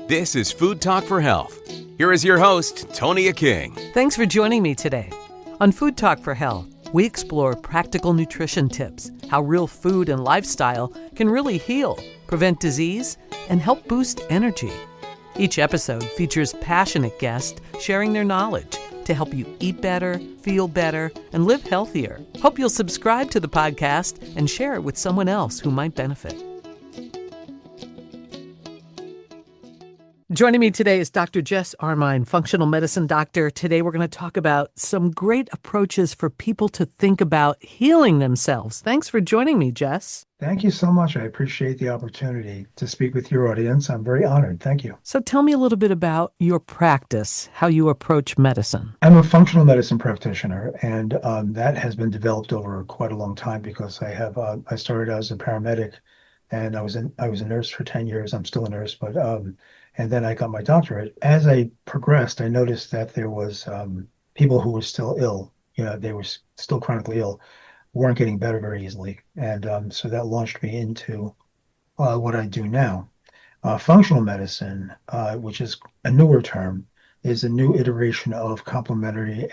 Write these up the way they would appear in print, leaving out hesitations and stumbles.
This is Food Talk for Health. Here is your host, Tonia King. Thanks for joining me today. On Food Talk for Health, we explore practical nutrition tips, how real food and lifestyle can really heal, prevent disease, and help boost energy. Each episode features passionate guests sharing their knowledge to help you eat better, feel better, and live healthier. Hope you'll subscribe to the podcast and share it with someone else who might benefit. Joining me today is Dr. Jess Armine, functional medicine doctor. Today we're going to talk about some great approaches for people to think about healing themselves. Thanks for joining me, Jess. Thank you so much. I appreciate the opportunity to speak with your audience. I'm very honored. Thank you. So tell me a little bit about your practice, how you approach medicine. I'm a functional medicine practitioner, and that has been developed over quite a long time because I started out as a paramedic, and I was a nurse for 10 years. I'm still a nurse, but and then I got my doctorate. As I progressed, I noticed that there was people who were still ill. They were still chronically ill, weren't getting better very easily. And so that launched me into what I do now. Functional medicine, which is a newer term, is a new iteration of complementary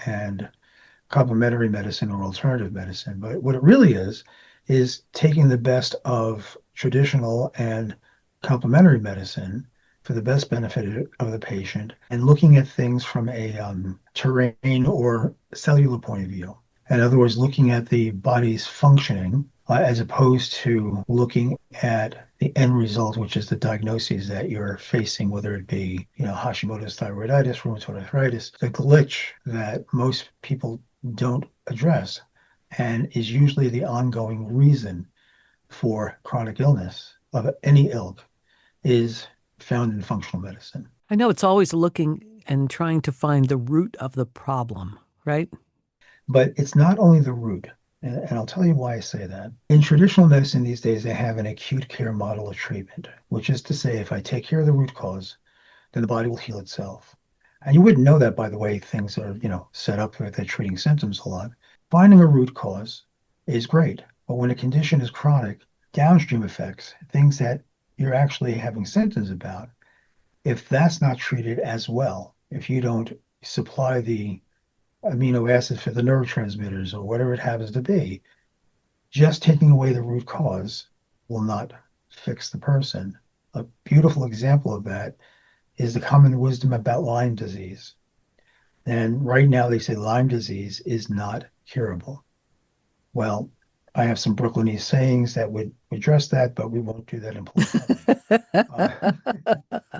medicine or alternative medicine. But what it really is taking the best of traditional and complementary medicine for the best benefit of the patient and looking at things from a terrain or cellular point of view. In other words, looking at the body's functioning as opposed to looking at the end result, which is the diagnoses that you're facing, whether it be, Hashimoto's thyroiditis, rheumatoid arthritis, the glitch that most people don't address and is usually the ongoing reason for chronic illness of any ilk is found in functional medicine. I know it's always looking and trying to find the root of the problem, right? But it's not only the root, and I'll tell you why I say that. In traditional medicine these days, they have an acute care model of treatment, which is to say, if I take care of the root cause, then the body will heal itself. And you wouldn't know that by the way things are, set up for they're treating symptoms a lot. Finding a root cause is great, but when a condition is chronic, downstream effects, things that you're actually having symptoms about, if that's not treated as well, if you don't supply the amino acids for the neurotransmitters or whatever it happens to be, just taking away the root cause will not fix the person. A beautiful example of that is the common wisdom about Lyme disease. And right now they say Lyme disease is not curable. Well, I have some Brooklynese sayings that would address that, but we won't do that in political.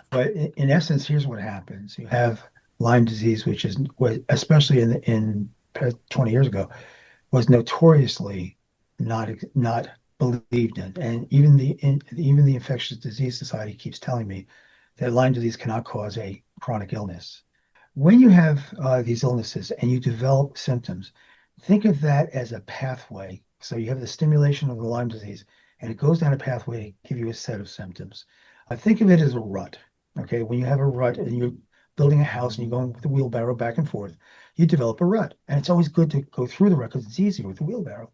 But in essence, here's what happens. You have Lyme disease, which is, especially in 20 years ago, was notoriously not believed in. And even the Infectious Disease Society keeps telling me that Lyme disease cannot cause a chronic illness. When you have these illnesses and you develop symptoms, think of that as a pathway. So you have the stimulation of the Lyme disease, and it goes down a pathway to give you a set of symptoms. I think of it as a rut. Okay, when you have a rut and you're building a house and you're going with the wheelbarrow back and forth, you develop a rut. And it's always good to go through the rut because it's easier with the wheelbarrow.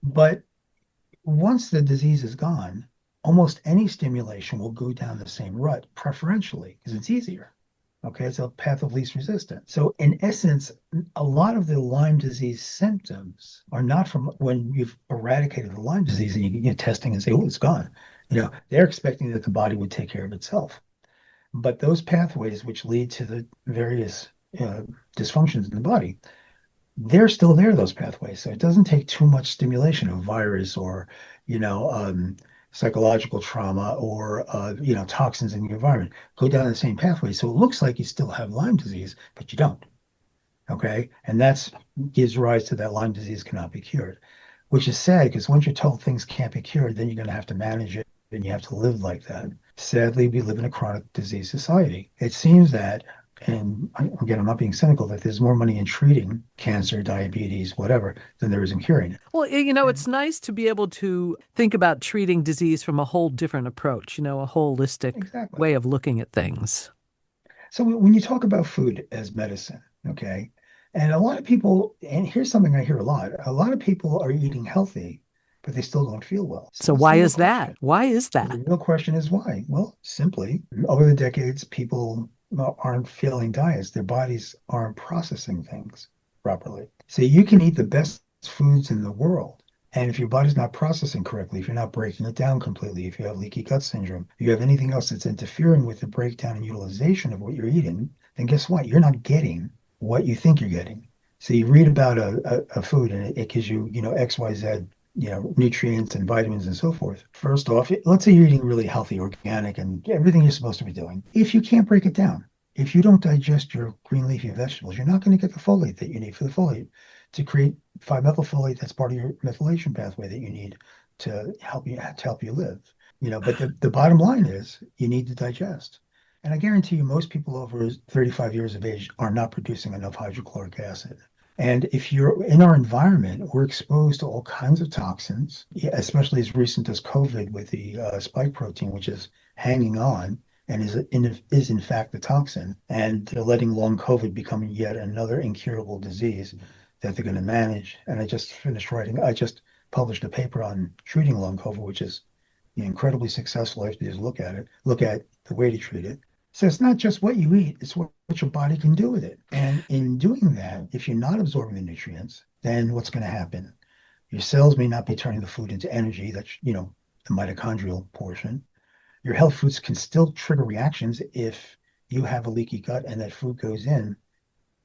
But once the disease is gone, almost any stimulation will go down the same rut, preferentially, because it's easier. Okay, it's a path of least resistance. So in essence, a lot of the Lyme disease symptoms are not from when you've eradicated the Lyme disease and you get testing and say, oh, it's gone. They're expecting that the body would take care of itself. But those pathways which lead to the various dysfunctions in the body, they're still there, those pathways. So it doesn't take too much stimulation of virus or, psychological trauma or, toxins in the environment. Go down the same pathway. So it looks like you still have Lyme disease, but you don't. Okay. And that gives rise to that Lyme disease cannot be cured, which is sad because once you're told things can't be cured, then you're going to have to manage it and you have to live like that. Sadly, we live in a chronic disease society. It seems that, and again, I'm not being cynical, that there's more money in treating cancer, diabetes, whatever, than there is in curing it. Well, it's nice to be able to think about treating disease from a whole different approach, a holistic way of looking at things. So when you talk about food as medicine, okay, and a lot of people, and here's something I hear a lot of people are eating healthy but they still don't feel well. So what's the why real is that? question? Why is The that? real question is why? Well, simply, over the decades, people aren't failing diets. Their bodies aren't processing things properly. So you can eat the best foods in the world. And if your body's not processing correctly, if you're not breaking it down completely, if you have leaky gut syndrome, if you have anything else that's interfering with the breakdown and utilization of what you're eating, then guess what? You're not getting what you think you're getting. So you read about a food and it gives you, X, Y, Z, nutrients and vitamins and so forth. First off, let's say you're eating really healthy, organic, and everything you're supposed to be doing. If you can't break it down, if you don't digest your green leafy vegetables, you're not going to get the folate that you need for the folate to create 5-methylfolate. That's part of your methylation pathway that you need to help you live. But the bottom line is you need to digest. And I guarantee you, most people over 35 years of age are not producing enough hydrochloric acid. And if you're in our environment, we're exposed to all kinds of toxins, especially as recent as COVID with the spike protein, which is hanging on and is in fact a toxin. And they're letting long COVID become yet another incurable disease that they're going to manage. And I just published a paper on treating long COVID, which is incredibly successful. If you just look at the way to treat it. So it's not just what you eat, it's what your body can do with it. And in doing that, if you're not absorbing the nutrients, then what's going to happen? Your cells may not be turning the food into energy, that's, the mitochondrial portion. Your health foods can still trigger reactions if you have a leaky gut and that food goes in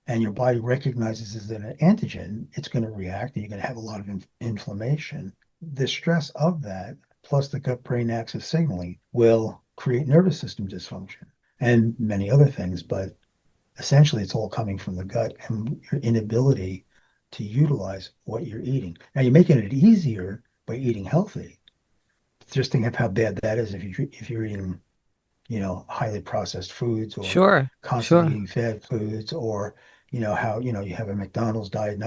and your body recognizes as an antigen, it's going to react and you're going to have a lot of inflammation. The stress of that, plus the gut-brain axis signaling, will create nervous system dysfunction and many other things. But essentially, it's all coming from the gut and your inability to utilize what you're eating. Now, you're making it easier by eating healthy. Just think of how bad that is if you're eating, highly processed foods or Sure, constantly sure. eating fat foods or, how, you have a McDonald's diet.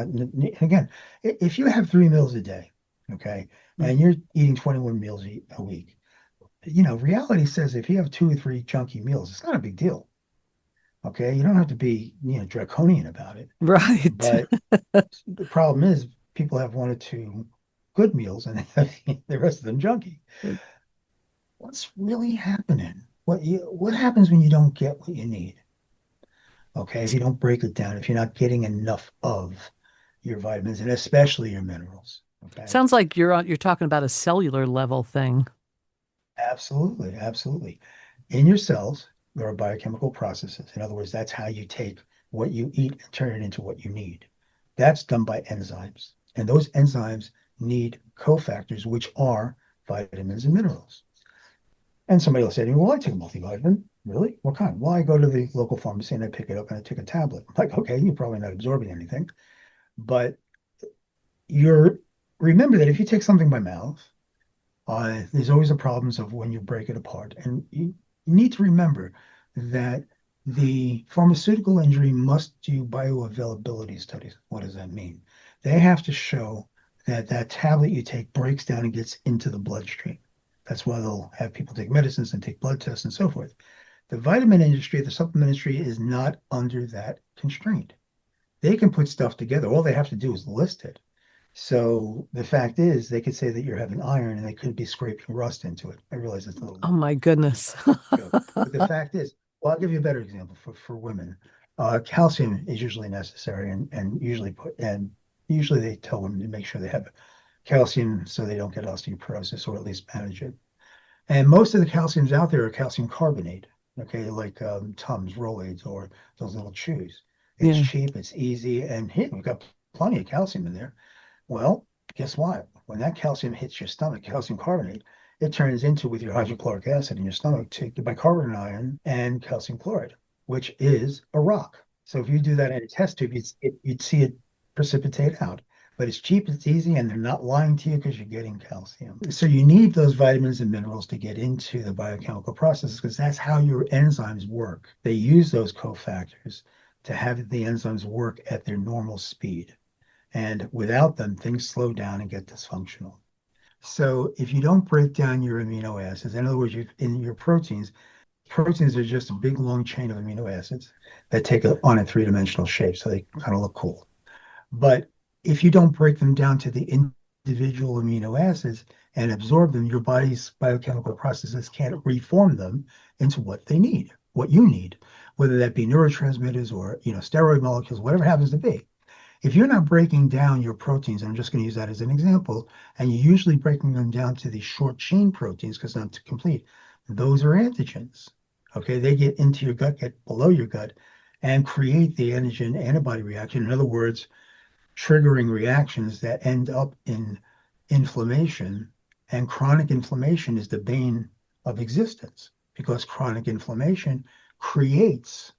Again, if you have 3 meals a day, okay, Mm. and you're eating 21 meals a week, reality says if you have 2 or 3 junky meals, it's not a big deal. Okay. You don't have to be, draconian about it. Right. But the problem is people have 1 or 2 good meals and the rest of them junky. What's really happening? What happens when you don't get what you need? Okay. If you don't break it down, if you're not getting enough of your vitamins and especially your minerals. Okay. Sounds like you're talking about a cellular level thing. Absolutely. Absolutely. In your cells, there are biochemical processes. In other words, that's how you take what you eat and turn it into what you need. That's done by enzymes. And those enzymes need cofactors, which are vitamins and minerals. And somebody will say to me, well, I take a multivitamin. Really? What kind? Well, I go to the local pharmacy and I pick it up and I take a tablet. I'm like, okay, you're probably not absorbing anything. But you're remember that if you take something by mouth, there's always the problems of when you break it apart. And you need to remember that the pharmaceutical industry must do bioavailability studies. What does that mean? They have to show that that tablet you take breaks down and gets into the bloodstream. That's why they'll have people take medicines and take blood tests and so forth. The vitamin industry, the supplement industry is not under that constraint. They can put stuff together. All they have to do is list it. So the fact is, they could say that you're having iron and they could be scraping rust into it. I realize it's a little Oh my goodness. joke, but the fact is, well, I'll give you a better example for women. Calcium is usually necessary and usually they tell women to make sure they have calcium so they don't get osteoporosis or at least manage it. And most of the calciums out there are calcium carbonate, okay, like Tums, Rolaids, or those little chews. It's Yeah. cheap, it's easy, and hey, we've got plenty of calcium in there. Well, guess what? When that calcium hits your stomach, calcium carbonate, it turns into, with your hydrochloric acid in your stomach, to the bicarbonate ion and calcium chloride, which is a rock. So if you do that in a test tube, you'd see it precipitate out. But it's cheap, it's easy, and they're not lying to you because you're getting calcium. So you need those vitamins and minerals to get into the biochemical processes because that's how your enzymes work. They use those cofactors to have the enzymes work at their normal speed. And without them, things slow down and get dysfunctional. So if you don't break down your amino acids, in other words, in your proteins are just a big long chain of amino acids that take on a three-dimensional shape, so they kind of look cool. But if you don't break them down to the individual amino acids and absorb them, your body's biochemical processes can't reform them into what they need, what you need, whether that be neurotransmitters or steroid molecules, whatever it happens to be. If you're not breaking down your proteins, I'm just going to use that as an example, and you're usually breaking them down to the short chain proteins because they're not complete, those are antigens. Okay, they get into your gut, get below your gut, and create the antigen antibody reaction. In other words, triggering reactions that end up in inflammation. And chronic inflammation is the bane of existence because chronic inflammation creates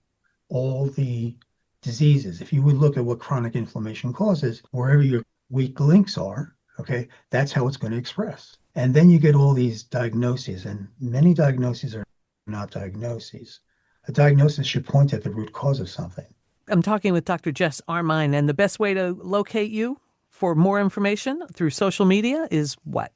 all the diseases. If you would look at what chronic inflammation causes, wherever your weak links are, okay, that's how it's going to express. And then you get all these diagnoses, and many diagnoses are not diagnoses. A diagnosis should point at the root cause of something. I'm talking with Dr. Jess Armine, and the best way to locate you for more information through social media is what?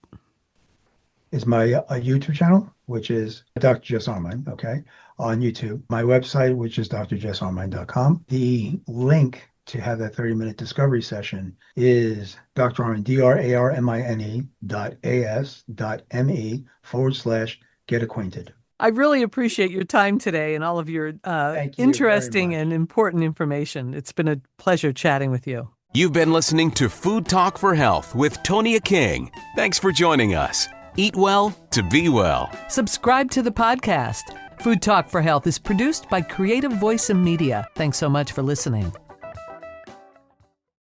Is my YouTube channel, which is Dr. Jess Armine, okay, on YouTube. My website, which is drjessarmine.com. The link to have that 30-minute discovery session is Dr. Armine, DRARMINE.AS.ME/get acquainted. I really appreciate your time today and all of your interesting and important information. It's been a pleasure chatting with you. You've been listening to Food Talk for Health with Tonia King. Thanks for joining us. Eat well to be well. Subscribe to the podcast. Food Talk for Health is produced by Creative Voice and Media. Thanks so much for listening.